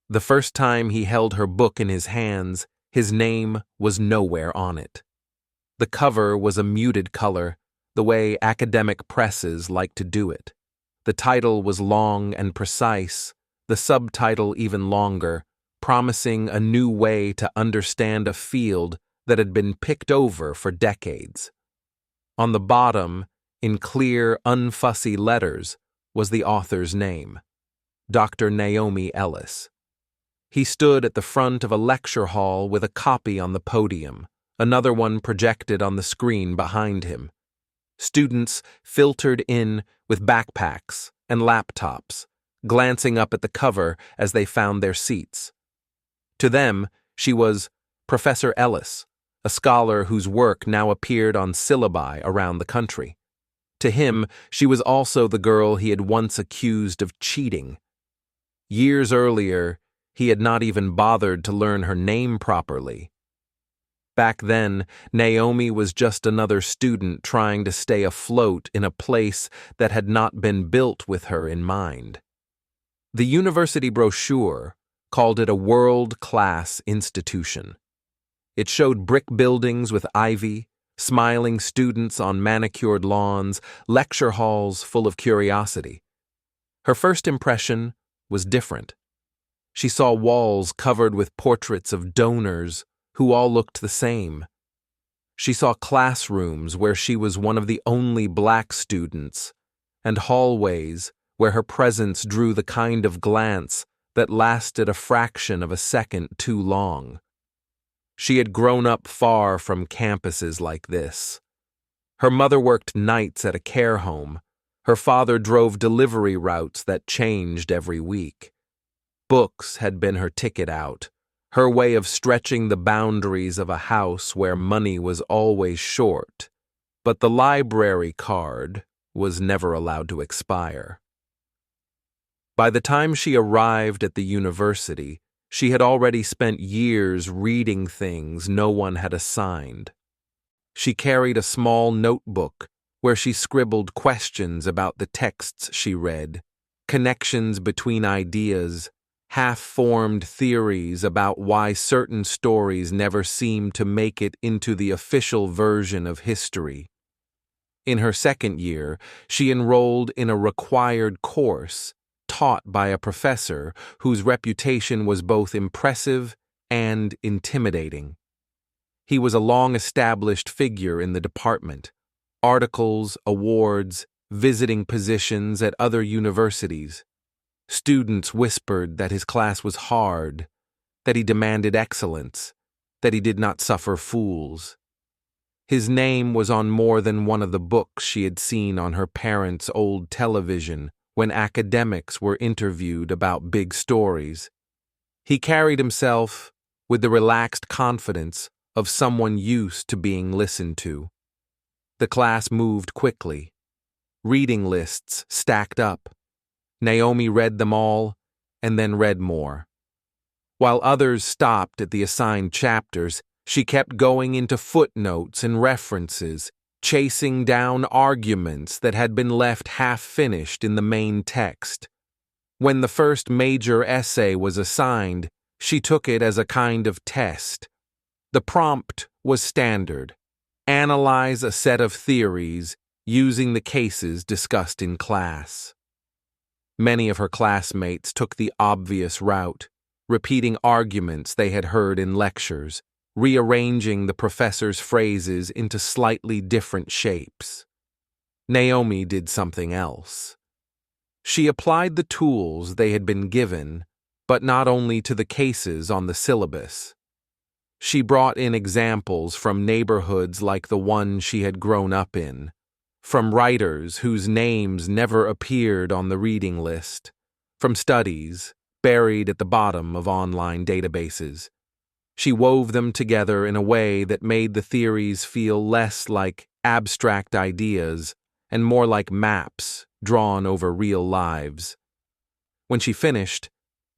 The first time he held her book in his hands, his name was nowhere on it. The cover was a muted color, the way academic presses like to do it. The title was long and precise, the subtitle even longer, promising a new way to understand a field that had been picked over for decades. On the bottom, in clear, unfussy letters, was the author's name, Dr. Naomi Ellis. He stood at the front of a lecture hall with a copy on the podium, another one projected on the screen behind him. Students filtered in with backpacks and laptops, glancing up at the cover as they found their seats. To them, she was Professor Ellis, a scholar whose work now appeared on syllabi around the country. To him, she was also the girl he had once accused of cheating. Years earlier, he had not even bothered to learn her name properly. Back then, Naomi was just another student trying to stay afloat in a place that had not been built with her in mind. The university brochure called it a world-class institution. It showed brick buildings with ivy, smiling students on manicured lawns, lecture halls full of curiosity. Her first impression was different. She saw walls covered with portraits of donors who all looked the same. She saw classrooms where she was one of the only black students, and hallways where her presence drew the kind of glance that lasted a fraction of a second too long. She had grown up far from campuses like this. Her mother worked nights at a care home. Her father drove delivery routes that changed every week. Books had been her ticket out, her way of stretching the boundaries of a house where money was always short, but the library card was never allowed to expire. By the time she arrived at the university, she had already spent years reading things no one had assigned. She carried a small notebook where she scribbled questions about the texts she read, connections between ideas, half-formed theories about why certain stories never seemed to make it into the official version of history. In her second year, she enrolled in a required course taught by a professor whose reputation was both impressive and intimidating. He was a long-established figure in the department, articles, awards, visiting positions at other universities. Students whispered that his class was hard, that he demanded excellence, that he did not suffer fools. His name was on more than one of the books she had seen on her parents' old television when academics were interviewed about big stories. He carried himself with the relaxed confidence of someone used to being listened to. The class moved quickly. Reading lists stacked up. Naomi read them all, and then read more. While others stopped at the assigned chapters, she kept going into footnotes and references, chasing down arguments that had been left half-finished in the main text. When the first major essay was assigned, she took it as a kind of test. The prompt was standard: analyze a set of theories using the cases discussed in class. Many of her classmates took the obvious route, repeating arguments they had heard in lectures, rearranging the professor's phrases into slightly different shapes. Naomi did something else. She applied the tools they had been given, but not only to the cases on the syllabus. She brought in examples from neighborhoods like the one she had grown up in, from writers whose names never appeared on the reading list, from studies buried at the bottom of online databases. She wove them together in a way that made the theories feel less like abstract ideas and more like maps drawn over real lives. When she finished,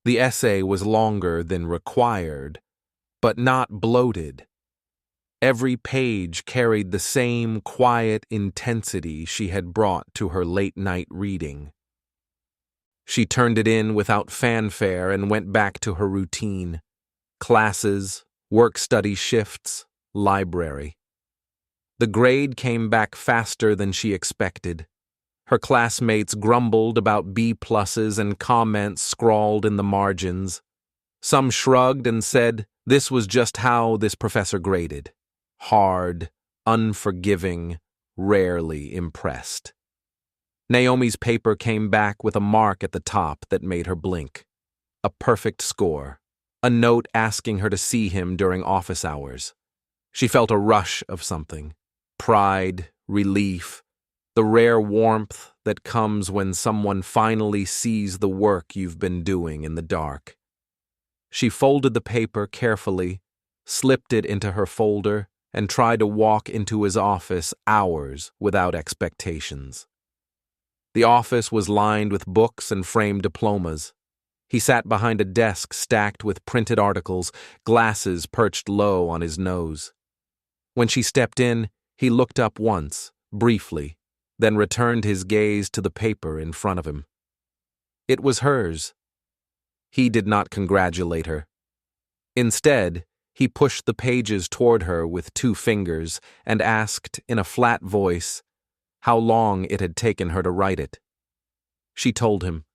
the essay was longer than required, but not bloated. Every page carried the same quiet intensity she had brought to her late-night reading. She turned it in without fanfare and went back to her routine. Classes, work-study shifts, library. The grade came back faster than she expected. Her classmates grumbled about B-pluses and comments scrawled in the margins. Some shrugged and said this was just how this professor graded. Hard, unforgiving, rarely impressed. Naomi's paper came back with a mark at the top that made her blink. A perfect score. A note asking her to see him during office hours. She felt a rush of something. Pride, relief, the rare warmth that comes when someone finally sees the work you've been doing in the dark. She folded the paper carefully, slipped it into her folder, and tried to walk into his office hours without expectations. The office was lined with books and framed diplomas. He sat behind a desk stacked with printed articles, glasses perched low on his nose. When she stepped in, he looked up once, briefly, then returned his gaze to the paper in front of him. It was hers. He did not congratulate her. Instead, he pushed the pages toward her with 2 fingers and asked in a flat voice how long it had taken her to write it. She told him.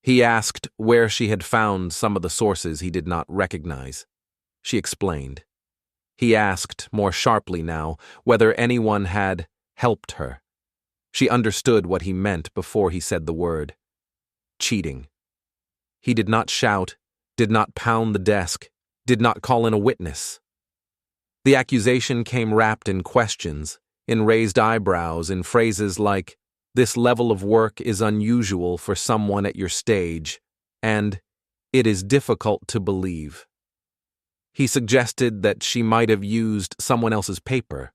He asked where she had found some of the sources he did not recognize. She explained. He asked, more sharply now, whether anyone had helped her. She understood what he meant before he said the word. Cheating. He did not shout, did not pound the desk, did not call in a witness. The accusation came wrapped in questions, in raised eyebrows, in phrases like, "This level of work is unusual for someone at your stage," and "It is difficult to believe." He suggested that she might have used someone else's paper,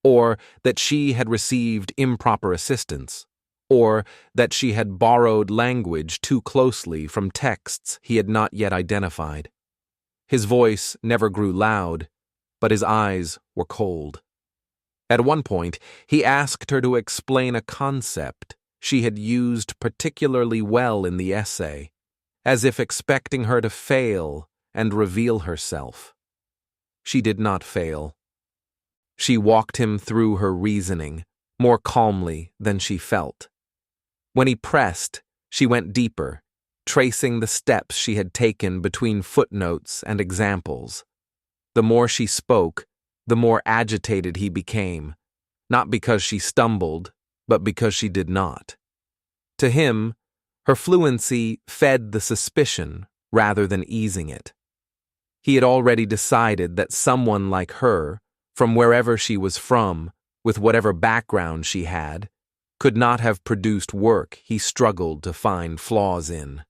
or that she had received improper assistance, or that she had borrowed language too closely from texts he had not yet identified. His voice never grew loud, but his eyes were cold. At one point, he asked her to explain a concept she had used particularly well in the essay, as if expecting her to fail and reveal herself. She did not fail. She walked him through her reasoning, more calmly than she felt. When he pressed, she went deeper, tracing the steps she had taken between footnotes and examples. The more she spoke, the more agitated he became, not because she stumbled, but because she did not. To him, her fluency fed the suspicion rather than easing it. He had already decided that someone like her, from wherever she was from, with whatever background she had, could not have produced work he struggled to find flaws in.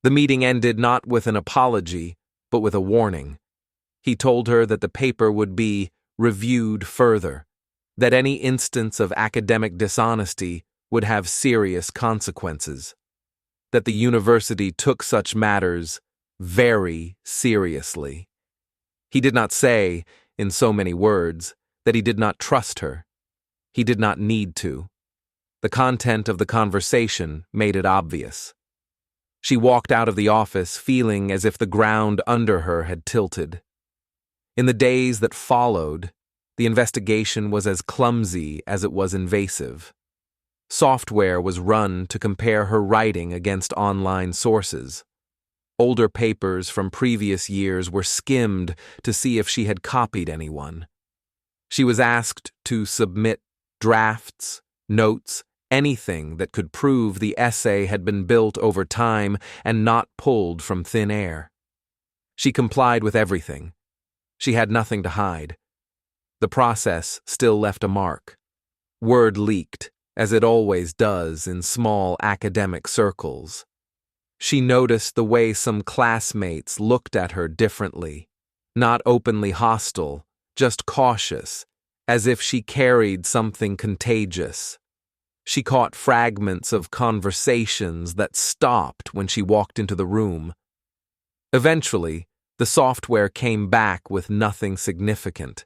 The meeting ended not with an apology, but with a warning. He told her that the paper would be reviewed further, that any instance of academic dishonesty would have serious consequences, that the university took such matters very seriously. He did not say, in so many words, that he did not trust her. He did not need to. The content of the conversation made it obvious. She walked out of the office feeling as if the ground under her had tilted. In the days that followed, the investigation was as clumsy as it was invasive. Software was run to compare her writing against online sources. Older papers from previous years were skimmed to see if she had copied anyone. She was asked to submit drafts, notes, anything that could prove the essay had been built over time and not pulled from thin air. She complied with everything. She had nothing to hide. The process still left a mark. Word leaked, as it always does in small academic circles. She noticed the way some classmates looked at her differently, not openly hostile, just cautious, as if she carried something contagious. She caught fragments of conversations that stopped when she walked into the room. Eventually, the software came back with nothing significant.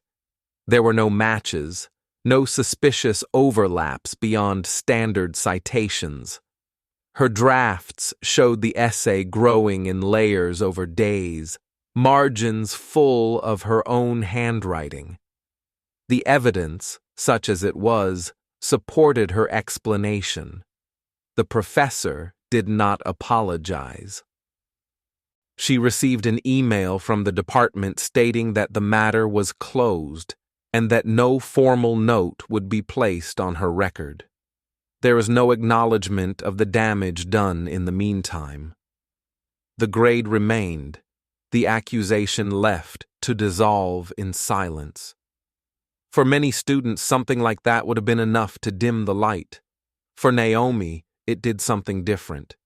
There were no matches, no suspicious overlaps beyond standard citations. Her drafts showed the essay growing in layers over days, margins full of her own handwriting. The evidence, such as it was, supported her explanation. The professor did not apologize. She received an email from the department stating that the matter was closed and that no formal note would be placed on her record. There is no acknowledgement of the damage done in the meantime. The grade remained, the accusation left to dissolve in silence. For many students, something like that would have been enough to dim the light. For Naomi, it did something different.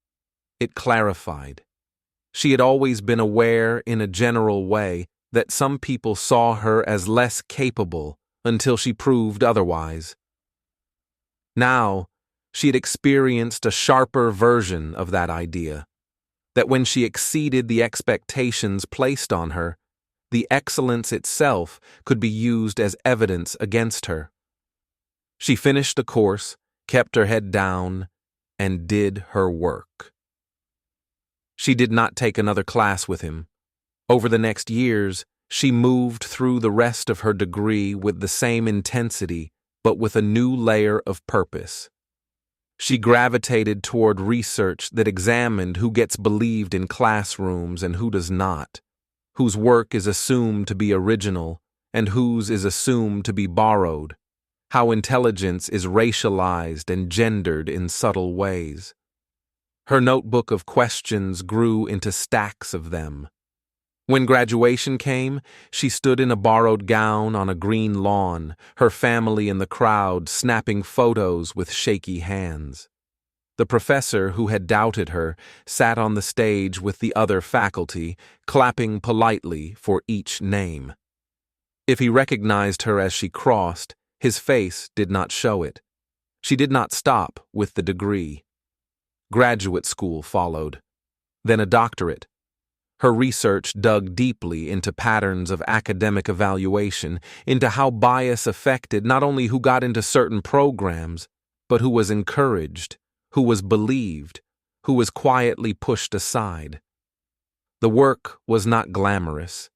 It clarified. She had always been aware, in a general way, that some people saw her as less capable until she proved otherwise. Now, she had experienced a sharper version of that idea, that when she exceeded the expectations placed on her, the excellence itself could be used as evidence against her. She finished the course, kept her head down, and did her work. She did not take another class with him. Over the next years, she moved through the rest of her degree with the same intensity, but with a new layer of purpose. She gravitated toward research that examined who gets believed in classrooms and who does not, whose work is assumed to be original and whose is assumed to be borrowed, how intelligence is racialized and gendered in subtle ways. Her notebook of questions grew into stacks of them. When graduation came, she stood in a borrowed gown on a green lawn, her family in the crowd snapping photos with shaky hands. The professor who had doubted her sat on the stage with the other faculty, clapping politely for each name. If he recognized her as she crossed, his face did not show it. She did not stop with the degree. Graduate school followed, then a doctorate. Her research dug deeply into patterns of academic evaluation, into how bias affected not only who got into certain programs, but who was encouraged, who was believed, who was quietly pushed aside. The work was not glamorous.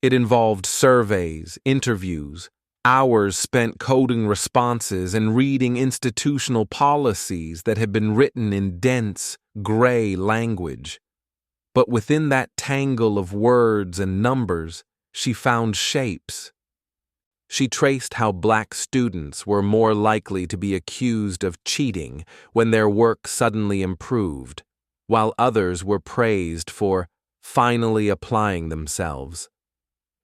It involved surveys, interviews, hours spent coding responses and reading institutional policies that had been written in dense, gray language. But within that tangle of words and numbers, she found shapes. She traced how black students were more likely to be accused of cheating when their work suddenly improved, while others were praised for finally applying themselves.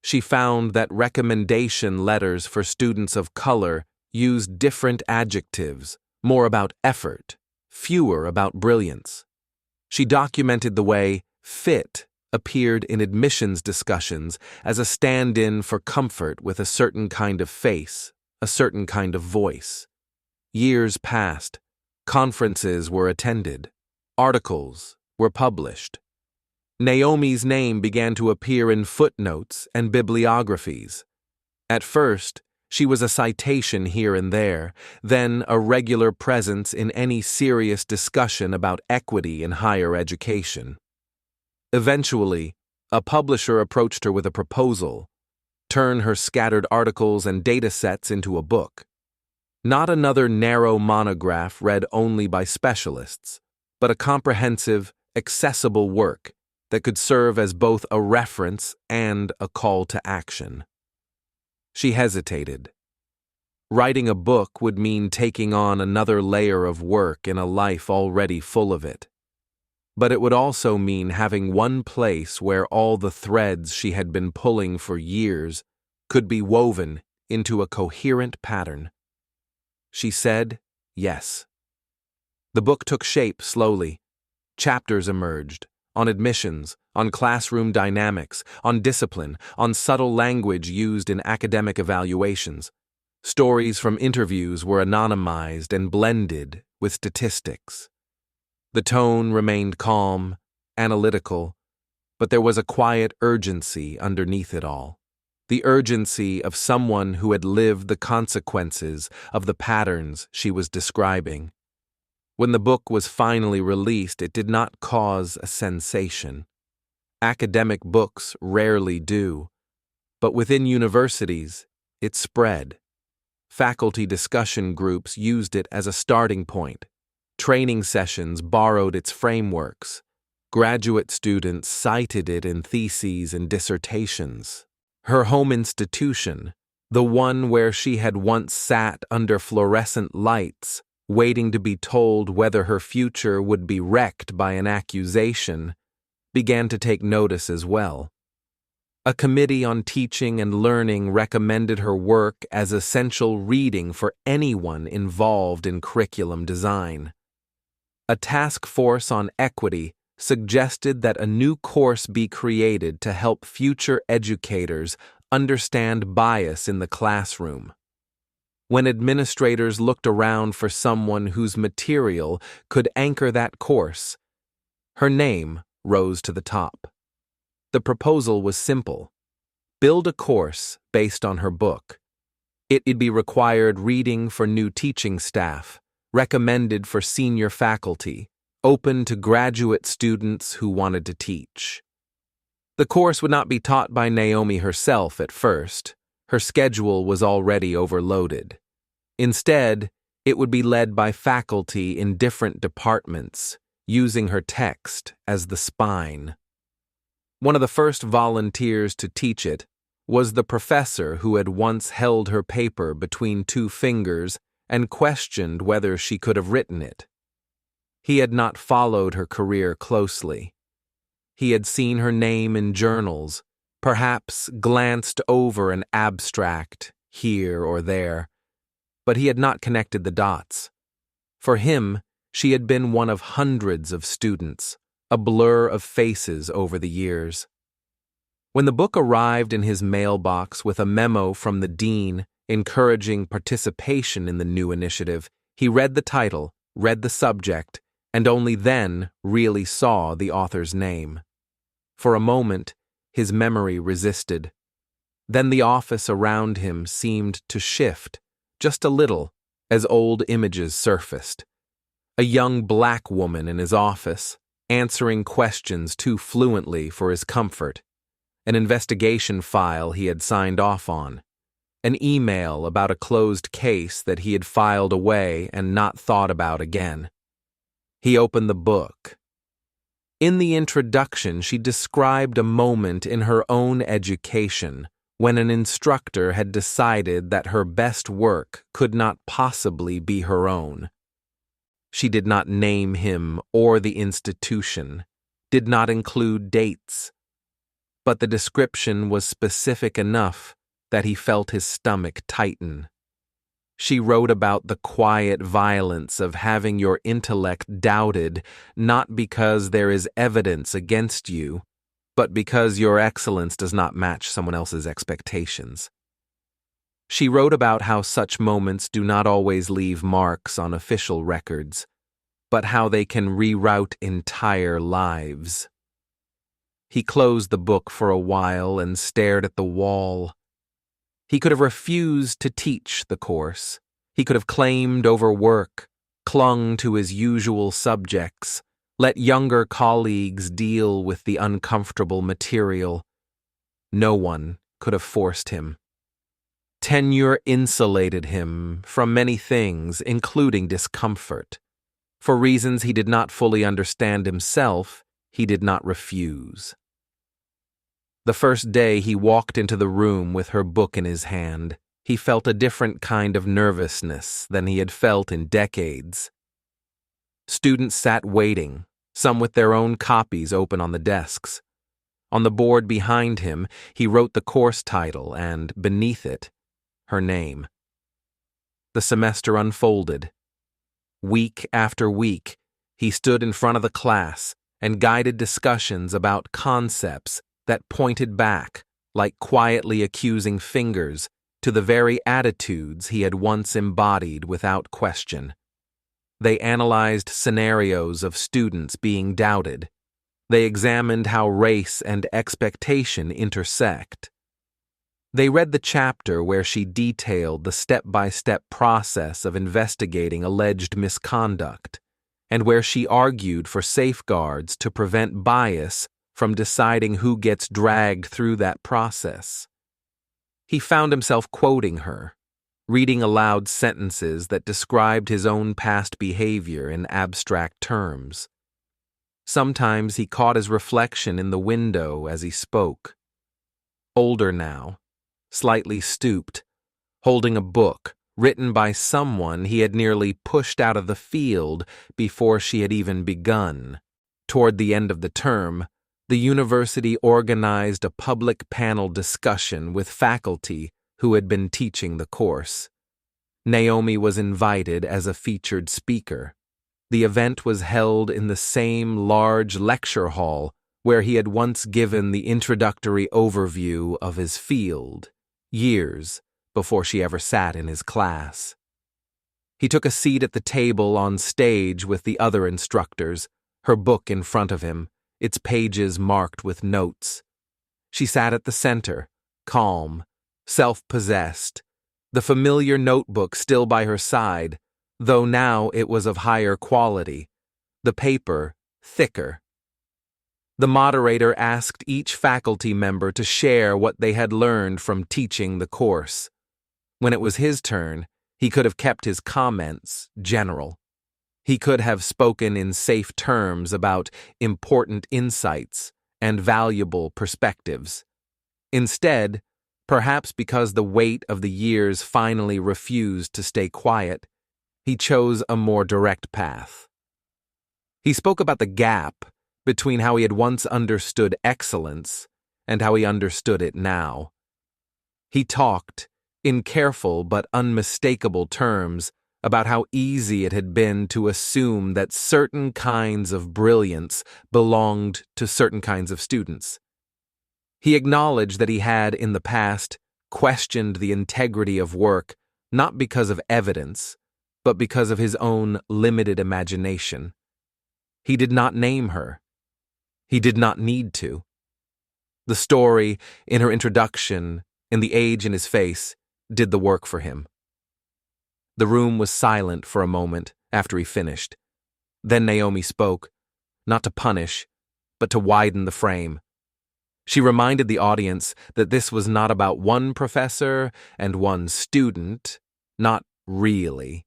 She found that recommendation letters for students of color used different adjectives, more about effort, fewer about brilliance. She documented the way fit appeared in admissions discussions as a stand-in for comfort with a certain kind of face, a certain kind of voice. Years passed. Conferences were attended. Articles were published. Naomi's name began to appear in footnotes and bibliographies. At first, she was a citation here and there, then a regular presence in any serious discussion about equity in higher education. Eventually, a publisher approached her with a proposal: turn her scattered articles and data sets into a book. Not another narrow monograph read only by specialists, but a comprehensive, accessible work that could serve as both a reference and a call to action. She hesitated. Writing a book would mean taking on another layer of work in a life already full of it. But it would also mean having one place where all the threads she had been pulling for years could be woven into a coherent pattern. She said yes. The book took shape slowly. Chapters emerged, on admissions, on classroom dynamics, on discipline, on subtle language used in academic evaluations. Stories from interviews were anonymized and blended with statistics. The tone remained calm, analytical, but there was a quiet urgency underneath it all. The urgency of someone who had lived the consequences of the patterns she was describing. When the book was finally released, it did not cause a sensation. Academic books rarely do, but within universities, it spread. Faculty discussion groups used it as a starting point. Training sessions borrowed its frameworks. Graduate students cited it in theses and dissertations. Her home institution, the one where she had once sat under fluorescent lights, waiting to be told whether her future would be wrecked by an accusation, began to take notice as well. A committee on teaching and learning recommended her work as essential reading for anyone involved in curriculum design. A task force on equity suggested that a new course be created to help future educators understand bias in the classroom. When administrators looked around for someone whose material could anchor that course, her name rose to the top. The proposal was simple. Build a course based on her book. It'd be required reading for new teaching staff, recommended for senior faculty, open to graduate students who wanted to teach. The course would not be taught by Naomi herself at first. Her schedule was already overloaded. Instead, it would be led by faculty in different departments, using her text as the spine. One of the first volunteers to teach it was the professor who had once held her paper between two fingers and questioned whether she could have written it. He had not followed her career closely. He had seen her name in journals, perhaps glanced over an abstract here or there, but he had not connected the dots. For him, she had been one of hundreds of students, a blur of faces over the years. When the book arrived in his mailbox with a memo from the dean encouraging participation in the new initiative, he read the title, read the subject, and only then really saw the author's name. For a moment, his memory resisted. Then the office around him seemed to shift, just a little, as old images surfaced. A young black woman in his office, answering questions too fluently for his comfort, an investigation file he had signed off on, an email about a closed case that he had filed away and not thought about again. He opened the book. In the introduction, she described a moment in her own education when an instructor had decided that her best work could not possibly be her own. She did not name him or the institution, did not include dates, but the description was specific enough that he felt his stomach tighten. She wrote about the quiet violence of having your intellect doubted, not because there is evidence against you, but because your excellence does not match someone else's expectations. She wrote about how such moments do not always leave marks on official records, but how they can reroute entire lives. He closed the book for a while and stared at the wall. He could have refused to teach the course. He could have claimed overwork, clung to his usual subjects, let younger colleagues deal with the uncomfortable material. No one could have forced him. Tenure insulated him from many things, including discomfort. For reasons he did not fully understand himself, he did not refuse. The first day he walked into the room with her book in his hand, he felt a different kind of nervousness than he had felt in decades. Students sat waiting, some with their own copies open on the desks. On the board behind him, he wrote the course title and, beneath it, her name. The semester unfolded. Week after week, he stood in front of the class and guided discussions about concepts that pointed back, like quietly accusing fingers, to the very attitudes he had once embodied without question. They analyzed scenarios of students being doubted. They examined how race and expectation intersect. They read the chapter where she detailed the step-by-step process of investigating alleged misconduct, and where she argued for safeguards to prevent bias from deciding who gets dragged through that process. He found himself quoting her, reading aloud sentences that described his own past behavior in abstract terms. Sometimes he caught his reflection in the window as he spoke. Older now, slightly stooped, holding a book written by someone he had nearly pushed out of the field before she had even begun. Toward the end of the term, the university organized a public panel discussion with faculty who had been teaching the course. Naomi was invited as a featured speaker. The event was held in the same large lecture hall where he had once given the introductory overview of his field, years before she ever sat in his class. He took a seat at the table on stage with the other instructors, her book in front of him, its pages marked with notes. She sat at the center, calm, self-possessed, the familiar notebook still by her side, though now it was of higher quality, the paper thicker. The moderator asked each faculty member to share what they had learned from teaching the course. When it was his turn, he could have kept his comments general. He could have spoken in safe terms about important insights and valuable perspectives. Instead, perhaps because the weight of the years finally refused to stay quiet, he chose a more direct path. He spoke about the gap between how he had once understood excellence and how he understood it now. He talked, in careful but unmistakable terms, about how easy it had been to assume that certain kinds of brilliance belonged to certain kinds of students. He acknowledged that he had, in the past, questioned the integrity of work not because of evidence, but because of his own limited imagination. He did not name her. He did not need to. The story, in her introduction, in the age in his face, did the work for him. The room was silent for a moment after he finished. Then Naomi spoke, not to punish, but to widen the frame. She reminded the audience that this was not about one professor and one student, not really.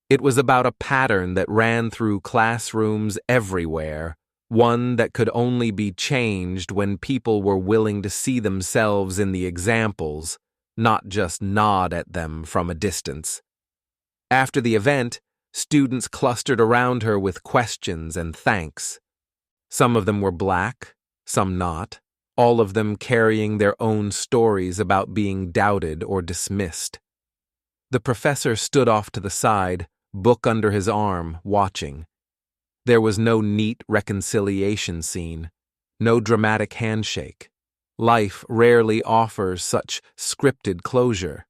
It was about a pattern that ran through classrooms everywhere, one that could only be changed when people were willing to see themselves in the examples, not just nod at them from a distance. After the event, students clustered around her with questions and thanks. Some of them were black, some not, all of them carrying their own stories about being doubted or dismissed. The professor stood off to the side, book under his arm, watching. There was no neat reconciliation scene, no dramatic handshake. Life rarely offers such scripted closure.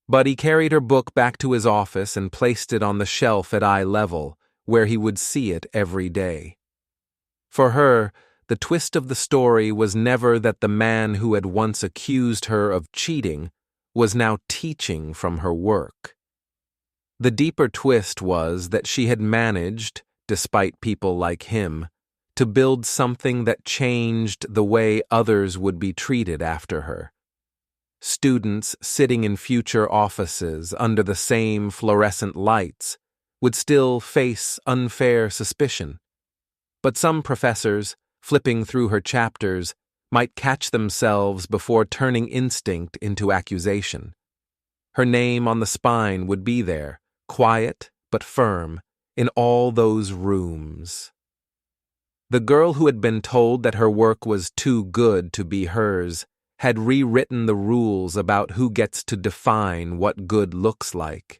But he carried her book back to his office and placed it on the shelf at eye level, where he would see it every day. For her, the twist of the story was never that the man who had once accused her of cheating was now teaching from her work. The deeper twist was that she had managed, despite people like him, to build something that changed the way others would be treated after her. Students sitting in future offices under the same fluorescent lights would still face unfair suspicion. But some professors, flipping through her chapters, might catch themselves before turning instinct into accusation. Her name on the spine would be there, quiet but firm, in all those rooms. The girl who had been told that her work was too good to be hers had rewritten the rules about who gets to define what good looks like.